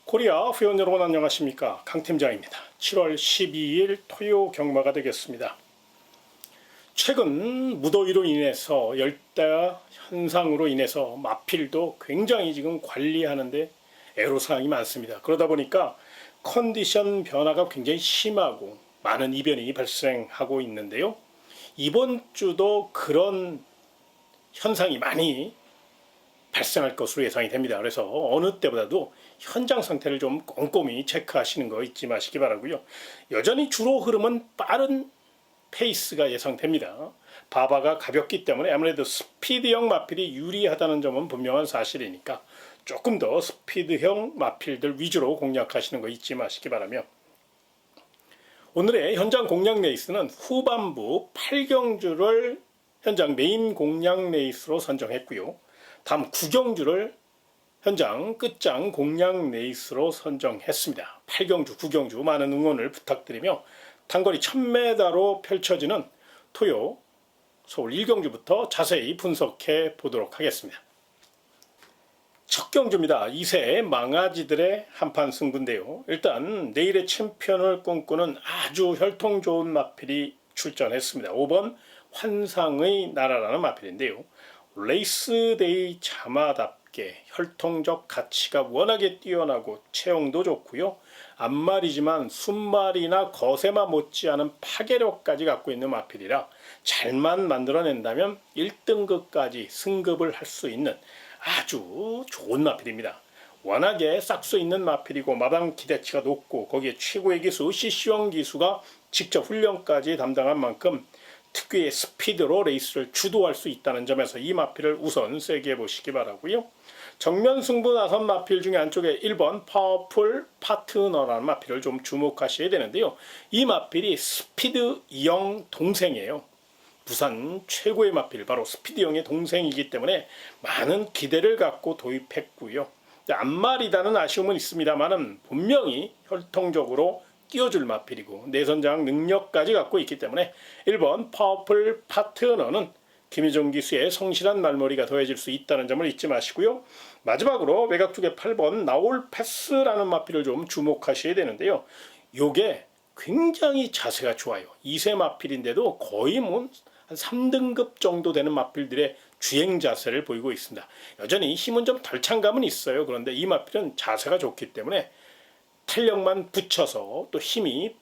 코리아 회원 여러분 안녕하십니까, 강팀장입니다. 7월 12일 토요 경마가 되겠습니다. 최근 무더위로 인해서 열대 현상으로 인해서 마필도 굉장히 지금 관리하는데 애로사항이 많습니다. 그러다 보니까 컨디션 변화가 굉장히 심하고 많은 이변이 발생하고 있는데요. 이번 주도 그런 현상이 많이 발생할 것으로 예상이 됩니다. 그래서 어느 때보다도 현장 상태를 좀 꼼꼼히 체크하시는 거 잊지 마시기 바라고요. 여전히 주로 흐름은 빠른 페이스가 예상됩니다. 바바가 가볍기 때문에 아무래도 스피드형 마필이 유리하다는 점은 분명한 사실이니까 조금 더 스피드형 마필들 위주로 공략하시는 거 잊지 마시기 바라며, 오늘의 현장 공략 레이스는 후반부 8경주를 현장 메인 공략 레이스로 선정했고요. 다음 9경주를 현장 끝장 공략 레이스로 선정했습니다. 8경주, 9경주 많은 응원을 부탁드리며 단거리 1000m로 펼쳐지는 토요 서울 1경주부터 자세히 분석해 보도록 하겠습니다. 첫 경주입니다. 2세 망아지들의 한판 승부인데요. 일단 내일의 챔피언을 꿈꾸는 아주 혈통 좋은 마필이 출전했습니다. 5번 환상의 나라라는 마필인데요. 레이스데이 자마답게 혈통적 가치가 워낙에 뛰어나고 체형도 좋고요. 앞말이지만 순말이나 거세마 못지않은 파괴력까지 갖고 있는 마필이라 잘만 만들어낸다면 1등급까지 승급을 할 수 있는 아주 좋은 마필입니다. 워낙에 싹수 있는 마필이고 마방 기대치가 높고 거기에 최고의 기수 CC형 기수가 직접 훈련까지 담당한 만큼 특유의 스피드로 레이스를 주도할 수 있다는 점에서 이 마필을 우선 세게 보시기 바라고요. 정면 승부 나선 마필 중에 안쪽에 1번 파워풀 파트너라는 마필을 좀 주목하셔야 되는데요. 이 마필이 스피드형 동생이에요. 부산 최고의 마필, 바로 스피드형의 동생이기 때문에 많은 기대를 갖고 도입했고요. 앞말이다는 아쉬움은 있습니다만은 분명히 혈통적으로 끼워줄 마필이고 내선장 능력까지 갖고 있기 때문에 1번 파워풀 파트너는 김희종 기수의 성실한 말머리가 더해질 수 있다는 점을 잊지 마시고요. 마지막으로 외곽 쪽에 8번 나올 패스라는 마필을 좀 주목하셔야 되는데요. 요게 굉장히 자세가 좋아요. 2세 마필인데도 거의 한 3등급 정도 되는 마필들의 주행 자세를 보이고 있습니다. 여전히 힘은 좀 덜 찬 감은 있어요. 그런데 이 마필은 자세가 좋기 때문에 탄력만 붙여서 또 힘이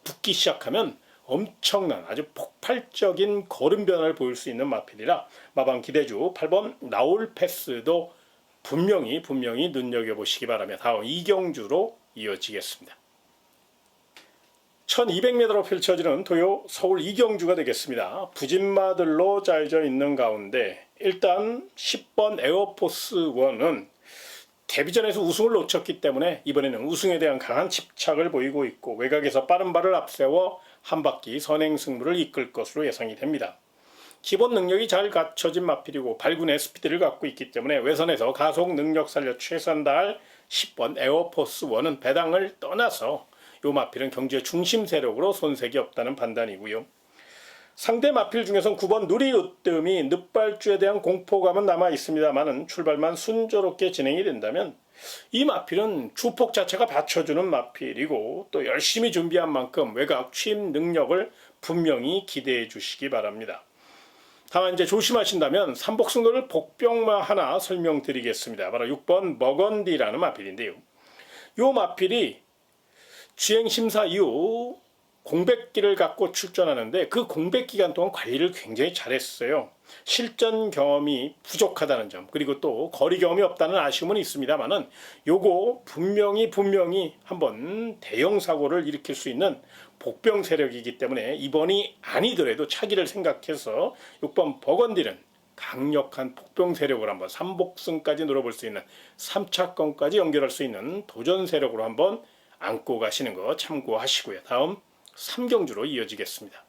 붙기 시작하면 엄청난 아주 폭발적인 걸음 변화를 보일 수 있는 마필이라 마방 기대주 8번 나올 패스도 분명히 눈여겨보시기 바라며 다음 2경주로 이어지겠습니다. 1200m로 펼쳐지는 토요 서울 2경주가 되겠습니다. 부진마들로 짜여져 있는 가운데 일단 10번 에어포스 1은 데뷔전에서 우승을 놓쳤기 때문에 이번에는 우승에 대한 강한 집착을 보이고 있고 외곽에서 빠른 발을 앞세워 한 바퀴 선행 승부를 이끌 것으로 예상이 됩니다. 기본 능력이 잘 갖춰진 마필이고 발군의 스피드를 갖고 있기 때문에 외선에서 가속 능력 살려 최선 다할 10번 에어포스 1은 배당을 떠나서 요 마필은 경주의 중심 세력으로 손색이 없다는 판단이고요. 상대 마필 중에선 9번 누리으뜸이 늑발주에 대한 공포감은 남아 있습니다만은 출발만 순조롭게 진행이 된다면 이 마필은 주폭 자체가 받쳐주는 마필이고 또 열심히 준비한 만큼 외곽 취입 능력을 분명히 기대해 주시기 바랍니다. 다만 이제 조심하신다면 삼복승도를 복병마 하나 설명드리겠습니다. 바로 6번 머건디라는 마필인데요. 요 마필이 주행심사 이후 공백기를 갖고 출전하는데 그 공백 기간 동안 관리를 굉장히 잘했어요. 실전 경험이 부족하다는 점, 그리고 또 거리 경험이 없다는 아쉬움은 있습니다만은 요거 분명히 한번 대형 사고를 일으킬 수 있는 복병 세력이기 때문에 이번이 아니더라도 차기를 생각해서 6번 버건디는 강력한 복병 세력을 한번 3복승까지 노려볼 수 있는 3차권까지 연결할 수 있는 도전 세력으로 한번 안고 가시는 거 참고하시고요. 다음 3경주로 이어지겠습니다.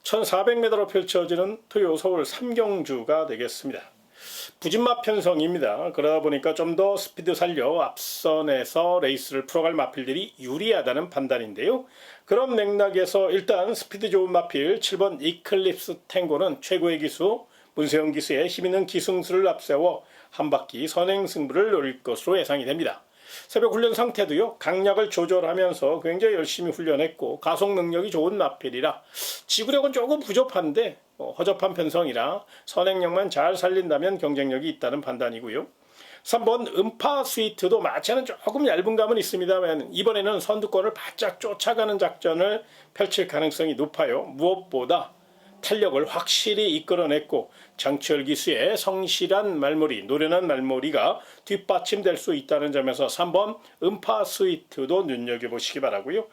1400m로 펼쳐지는 토요 서울 3경주가 되겠습니다. 부진마 편성입니다. 그러다 보니까 좀 더 스피드 살려 앞선에서 레이스를 풀어갈 마필들이 유리하다는 판단인데요. 그런 맥락에서 일단 스피드 좋은 마필 7번 이클립스 탱고는 최고의 기수 문세영 기수의 힘있는 기승수를 앞세워 한 바퀴 선행 승부를 노릴 것으로 예상이 됩니다. 새벽 훈련 상태도요, 강약을 조절하면서 굉장히 열심히 훈련했고 가속 능력이 좋은 마필이라 지구력은 조금 부족한데 허접한 편성이라 선행력만 잘 살린다면 경쟁력이 있다는 판단이고요. 3번 음파 스위트도 마차는 조금 얇은 감은 있습니다만 이번에는 선두권을 바짝 쫓아가는 작전을 펼칠 가능성이 높아요. 무엇보다 탄력을 확실히 이끌어냈고 장치열 기수의 성실한 말머리, 노련한 말머리가 뒷받침될 수 있다는 점에서 3번 음파 스위트도 눈여겨보시기 바라고요.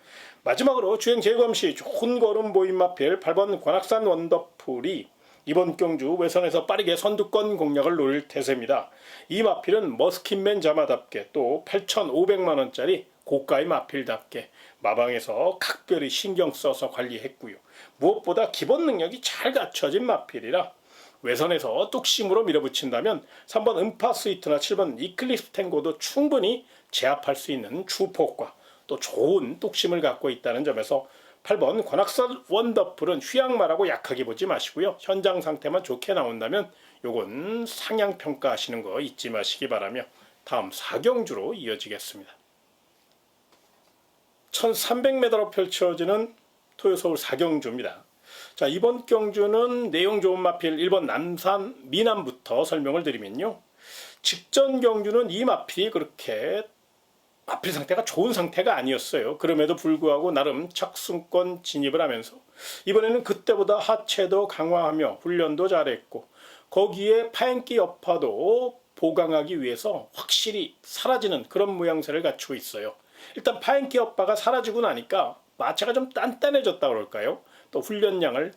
마지막으로 주행 재검 시 좋은 걸음 보인 마필 8번 관악산 원더풀이 이번 경주 외선에서 빠르게 선두권 공략을 노릴 태세입니다. 이 마필은 머스킨맨 자마답게 또 8,500만원짜리 고가의 마필답게 마방에서 각별히 신경 써서 관리했고요. 무엇보다 기본 능력이 잘 갖춰진 마필이라 외선에서 뚝심으로 밀어붙인다면 3번 음파 스위트나 7번 이클립스 탱고도 충분히 제압할 수 있는 주폭과 또 좋은 뚝심을 갖고 있다는 점에서 8번 관악산 원더풀은 휘양말하고 약하게 보지 마시고요. 현장 상태만 좋게 나온다면 요건 상향 평가하시는 거 잊지 마시기 바라며 다음 4경주로 이어지겠습니다. 1300m로 펼쳐지는 토요서울 4경주입니다. 자, 이번 경주는 내용 좋은 마필 1번 남산 미남부터 설명을 드리면요. 직전 경주는 이 마필이 그렇게 마필 상태가 좋은 상태가 아니었어요. 그럼에도 불구하고 나름 착승권 진입을 하면서 이번에는 그때보다 하체도 강화하며 훈련도 잘했고 거기에 파행기 여파도 보강하기 위해서 확실히 사라지는 그런 모양새를 갖추고 있어요. 일단 파행기 여파가 사라지고 나니까 마차가 좀 단단해졌다 그럴까요? 또 훈련량을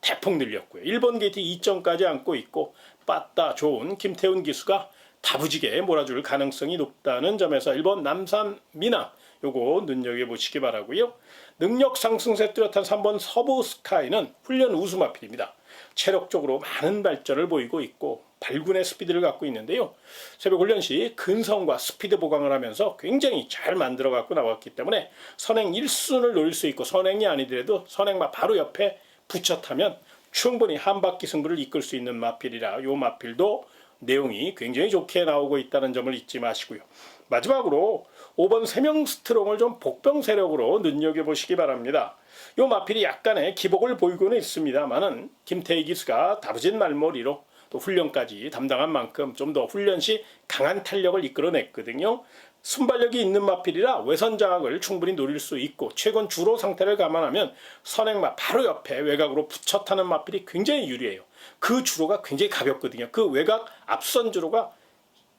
대폭 늘렸고요. 1번 게이트 2점까지 안고 있고 빠따 좋은 김태훈 기수가 다부지게 몰아줄 가능성이 높다는 점에서 1번 남산 미나 요거 눈여겨보시기 바라고요. 능력 상승세 뚜렷한 3번 서부 스카이는 훈련 우수 마필입니다. 체력적으로 많은 발전을 보이고 있고 발군의 스피드를 갖고 있는데요. 새벽 훈련 시 근성과 스피드 보강을 하면서 굉장히 잘 만들어 갖고 나왔기 때문에 선행 1순을 노릴 수 있고 선행이 아니더라도 선행마 바로 옆에 붙여 타면 충분히 한 바퀴 승부를 이끌 수 있는 마필이라 요 마필도 내용이 굉장히 좋게 나오고 있다는 점을 잊지 마시고요. 마지막으로 5번 세명 스트롱을 좀 복병 세력으로 눈여겨보시기 바랍니다. 요 마필이 약간의 기복을 보이고는 있습니다만은 김태희 기수가 다부진 말머리로 또 훈련까지 담당한 만큼 좀 더 훈련 시 강한 탄력을 이끌어냈거든요. 순발력이 있는 마필이라 외선 장악을 충분히 노릴 수 있고 최근 주로 상태를 감안하면 선행마 바로 옆에 외곽으로 붙여 타는 마필이 굉장히 유리해요. 그 주로가 굉장히 가볍거든요. 그 외곽 앞선 주로가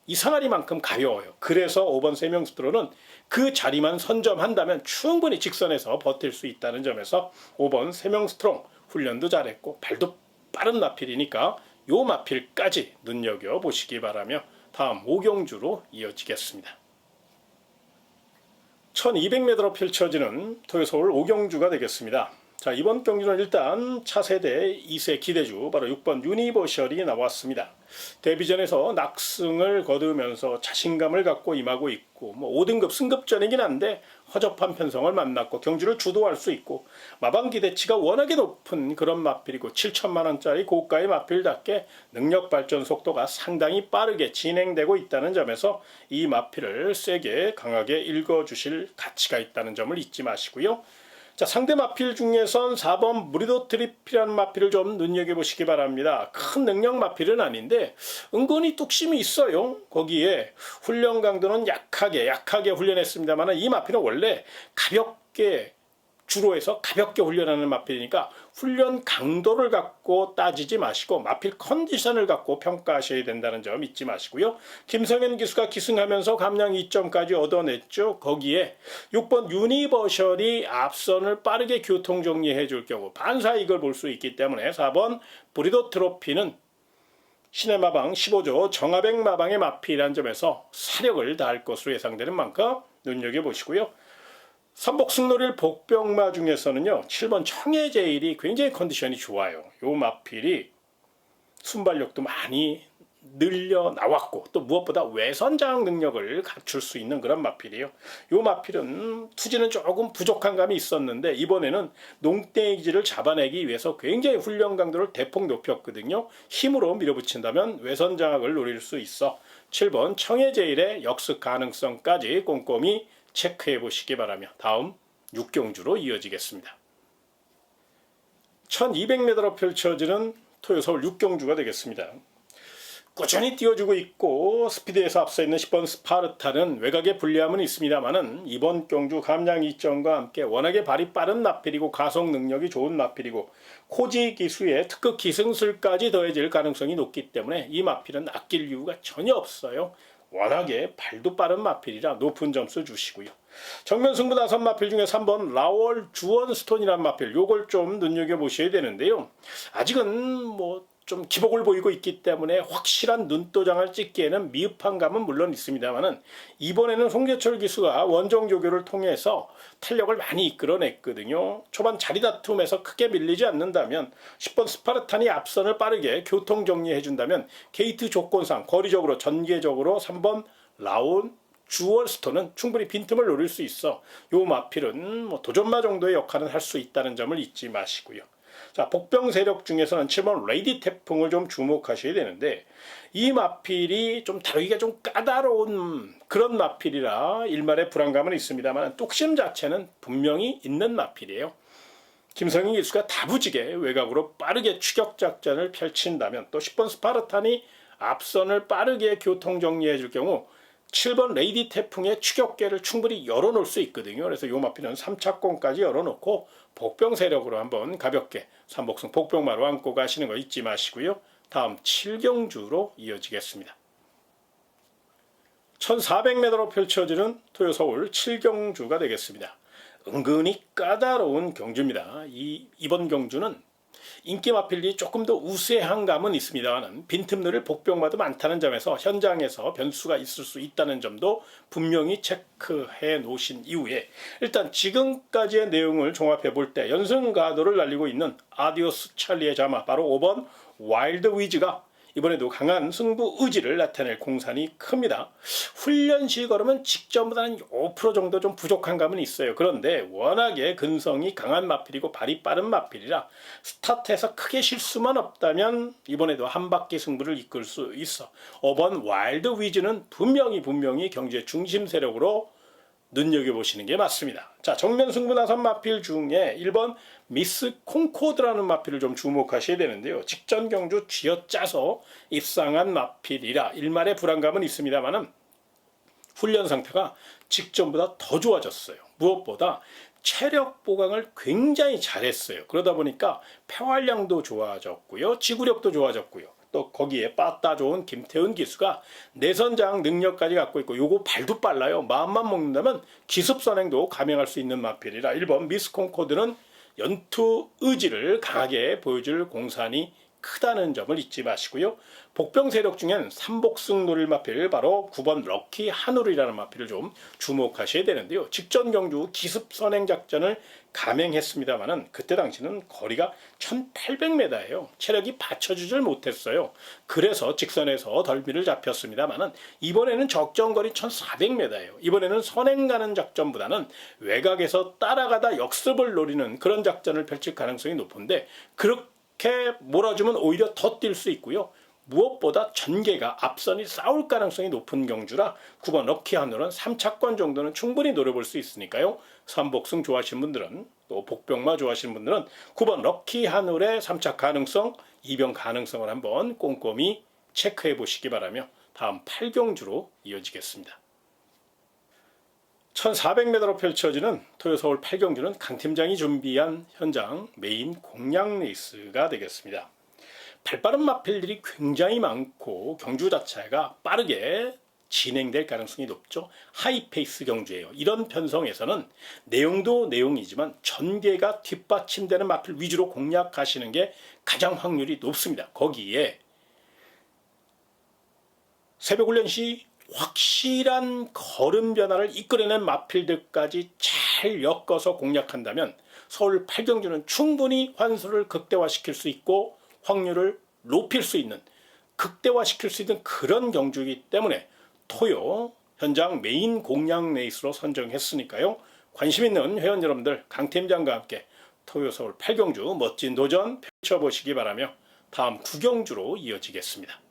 이상하리만큼 가벼워요. 그래서 5번 세명스트로는 그 자리만 선점한다면 충분히 직선에서 버틸 수 있다는 점에서 5번 세명스트롱 훈련도 잘했고 발도 빠른 마필이니까 요 마필까지 눈여겨보시기 바라며 다음 5경주로 이어지겠습니다. 1200m로 펼쳐지는 토요서울 5경주가 되겠습니다. 자, 이번 경주는 일단 차세대 2세 기대주 바로 6번 유니버셜이 나왔습니다. 데뷔전에서 낙승을 거두면서 자신감을 갖고 임하고 있고 5등급 승급전이긴 한데 허접한 편성을 만났고 경주를 주도할 수 있고 마방 기대치가 워낙에 높은 그런 마필이고 7천만원짜리 고가의 마필답게 능력 발전 속도가 상당히 빠르게 진행되고 있다는 점에서 이 마필을 세게 강하게 읽어주실 가치가 있다는 점을 잊지 마시고요. 자, 상대 마필 중에선 4번 무리도 트리피라는 마필을 좀 눈여겨보시기 바랍니다. 큰 능력 마필은 아닌데 은근히 뚝심이 있어요. 거기에 훈련 강도는 약하게 훈련했습니다만 이 마필은 원래 가볍게 주로 해서 가볍게 훈련하는 마필이니까 훈련 강도를 갖고 따지지 마시고 마필 컨디션을 갖고 평가하셔야 된다는 점 잊지 마시고요. 김성현 기수가 기승하면서 감량 2점까지 얻어냈죠. 거기에 6번 유니버셜이 앞선을 빠르게 교통 정리해 줄 경우 반사 이걸 볼 수 있기 때문에 4번 브리도 트로피는 신의 마방 15조 정하백 마방의 마필이라는 점에서 사력을 다할 것으로 예상되는 만큼 눈여겨보시고요. 삼복승노릴 복병마 중에서는요 7번 청해제일이 굉장히 컨디션이 좋아요. 요 마필이 순발력도 많이 늘려 나왔고 또 무엇보다 외선장 능력을 갖출 수 있는 그런 마필이에요. 이 마필은 투지는 조금 부족한 감이 있었는데 이번에는 농땡이질을 잡아내기 위해서 굉장히 훈련 강도를 대폭 높였거든요. 힘으로 밀어붙인다면 외선장악을 노릴 수 있어 7번 청해제일의 역습 가능성까지 꼼꼼히 체크해 보시기 바라며 다음 6경주로 이어지겠습니다. 1200m로 펼쳐지는 토요서울 6경주가 되겠습니다. 꾸준히 띄워주고 있고 스피드에서 앞서 있는 10번 스파르타는 외곽에 불리함은 있습니다만은 이번 경주 감량 이점과 함께 워낙에 발이 빠른 마필이고 가속 능력이 좋은 마필이고 코지 기수에 특급 기승술까지 더해질 가능성이 높기 때문에 이 마필은 아낄 이유가 전혀 없어요. 워낙에 발도 빠른 마필이라 높은 점수 주시고요. 정면 승부 나선 마필 중에 3번 라월 주원스톤이라는 마필 요걸 좀 눈여겨보셔야 되는데요. 아직은 좀 기복을 보이고 있기 때문에 확실한 눈도장을 찍기에는 미흡한 감은 물론 있습니다만은 이번에는 송재철 기수가 원정 조교를 통해서 탄력을 많이 이끌어냈거든요. 초반 자리 다툼에서 크게 밀리지 않는다면 10번 스파르탄이 앞선을 빠르게 교통 정리해준다면 게이트 조건상 거리적으로 전개적으로 3번 라온 주얼스톤은 충분히 빈틈을 노릴 수 있어 요 마필은 도전마 정도의 역할은 할 수 있다는 점을 잊지 마시고요. 자, 복병 세력 중에서는 7번 레이디 태풍을 좀 주목하셔야 되는데 이 마필이 좀 다루기가 좀 까다로운 그런 마필이라 일말의 불안감은 있습니다만 뚝심 자체는 분명히 있는 마필이에요. 김성인 기수가 다부지게 외곽으로 빠르게 추격 작전을 펼친다면 또 10번 스파르탄이 앞선을 빠르게 교통 정리해 줄 경우 7번 레이디 태풍의 추격계를 충분히 열어놓을 수 있거든요. 그래서 요 마필은 3차권까지 열어놓고 복병 세력으로 한번 가볍게 삼복승 복병마로 안고 가시는 거 잊지 마시고요. 다음 7경주로 이어지겠습니다. 1400m로 펼쳐지는 토요서울 7경주가 되겠습니다. 은근히 까다로운 경주입니다. 이번 경주는 인기 마필이 조금 더 우세한 감은 있습니다만 빈틈들을 복병마도 많다는 점에서 현장에서 변수가 있을 수 있다는 점도 분명히 체크해 놓으신 이후에 일단 지금까지의 내용을 종합해 볼 때 연승가도를 날리고 있는 아디오스 찰리의 자마 바로 5번 와일드 위즈가 이번에도 강한 승부 의지를 나타낼 공산이 큽니다. 훈련 시 걸으면 직전보다는 5% 정도 좀 부족한 감은 있어요. 그런데 워낙에 근성이 강한 마필이고 발이 빠른 마필이라 스타트에서 크게 실수만 없다면 이번에도 한 바퀴 승부를 이끌 수 있어 5번 와일드 위즈는 분명히 경주의 중심 세력으로 눈여겨보시는 게 맞습니다. 자, 정면 승부 나선 마필 중에 1번 미스 콩코드라는 마필을 좀 주목하셔야 되는데요. 직전 경주 쥐어짜서 입상한 마필이라 일말의 불안감은 있습니다만은 훈련 상태가 직전보다 더 좋아졌어요. 무엇보다 체력 보강을 굉장히 잘했어요. 그러다 보니까 폐활량도 좋아졌고요. 지구력도 좋아졌고요. 또 거기에 빠따 좋은 김태훈 기수가 내선장 능력까지 갖고 있고 요거 발도 빨라요. 마음만 먹는다면 기습 선행도 감행할 수 있는 마필이라 1번 미스 콩코드는 연투 의지를 강하게 보여줄 공산이 크다는 점을 잊지 마시고요. 복병 세력 중엔 삼복승 노릴 마필 바로 9번 럭키 한울이라는 마필을 좀 주목하셔야 되는데요. 직전 경주 기습 선행 작전을 감행했습니다만은 그때 당시는 거리가 1800m예요. 체력이 받쳐주질 못했어요. 그래서 직선에서 덜미를 잡혔습니다만은 이번에는 적정거리 1400m예요. 이번에는 선행 가는 작전보다는 외곽에서 따라가다 역습을 노리는 그런 작전을 펼칠 가능성이 높은데 그렇게 몰아주면 오히려 더 뛸 수 있고요. 무엇보다 전개가 앞선이 싸울 가능성이 높은 경주라 9번 럭키 한울은 3차권 정도는 충분히 노려볼 수 있으니까요. 삼복승 좋아하시는 분들은 또 복병마 좋아하시는 분들은 9번 럭키 한울의 3차 가능성, 2병 가능성을 한번 꼼꼼히 체크해 보시기 바라며 다음 8경주로 이어지겠습니다. 1400m로 펼쳐지는 토요서울 8경주는 강 팀장이 준비한 현장 메인 공략 레이스가 되겠습니다. 발빠른 마필들이 굉장히 많고 경주 자체가 빠르게 진행될 가능성이 높죠. 하이페이스 경주예요. 이런 편성에서는 내용도 내용이지만 전개가 뒷받침되는 마필 위주로 공략하시는 게 가장 확률이 높습니다. 거기에 새벽 훈련 시 확실한 걸음 변화를 이끌어낸 마필들까지 잘 엮어서 공략한다면 서울 8경주는 충분히 환수를 극대화시킬 수 있고 확률을 높일 수 있는 극대화시킬 수 있는 그런 경주이기 때문에 토요 현장 메인 공략 레이스로 선정했으니까요. 관심 있는 회원 여러분들 강 팀장과 함께 토요 서울 8경주 멋진 도전 펼쳐보시기 바라며 다음 9경주로 이어지겠습니다.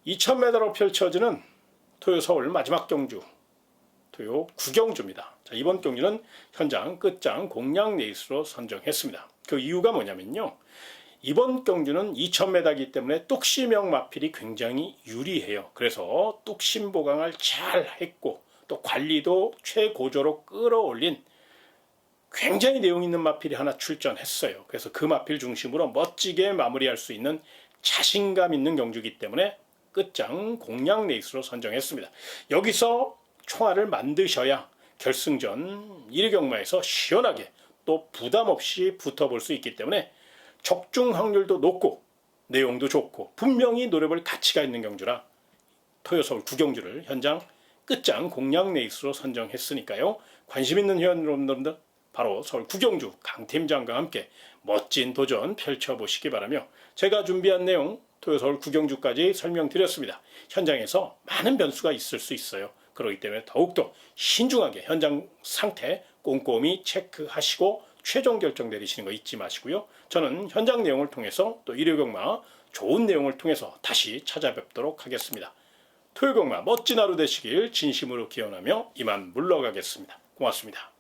2000m로 펼쳐지는 토요 서울 마지막 경주 토요 9경주입니다. 자, 이번 경주는 현장 끝장 공략 레이스로 선정했습니다. 그 이유가 뭐냐면요. 이번 경주는 2000m이기 때문에 뚝심형 마필이 굉장히 유리해요. 그래서 뚝심 보강을 잘 했고 또 관리도 최고조로 끌어올린 굉장히 내용 있는 마필이 하나 출전했어요. 그래서 그 마필 중심으로 멋지게 마무리할 수 있는 자신감 있는 경주이기 때문에 끝장 공략 레이스로 선정했습니다. 여기서 총알을 만드셔야 결승전 1위 경마에서 시원하게 또 부담 없이 붙어볼 수 있기 때문에 적중 확률도 높고 내용도 좋고 분명히 노려볼 가치가 있는 경주라 토요 서울 9경주를 현장 끝장 공략 레이스로 선정했으니까요. 관심 있는 회원 여러분들 바로 서울 9경주 강 팀장과 함께 멋진 도전 펼쳐보시기 바라며 제가 준비한 내용 토요 서울 9경주까지 설명드렸습니다. 현장에서 많은 변수가 있을 수 있어요. 그렇기 때문에 더욱더 신중하게 현장 상태 꼼꼼히 체크하시고 최종 결정 내리시는 거 잊지 마시고요. 저는 현장 내용을 통해서 또 일요경마 좋은 내용을 통해서 다시 찾아뵙도록 하겠습니다. 토요경마 멋진 하루 되시길 진심으로 기원하며 이만 물러가겠습니다. 고맙습니다.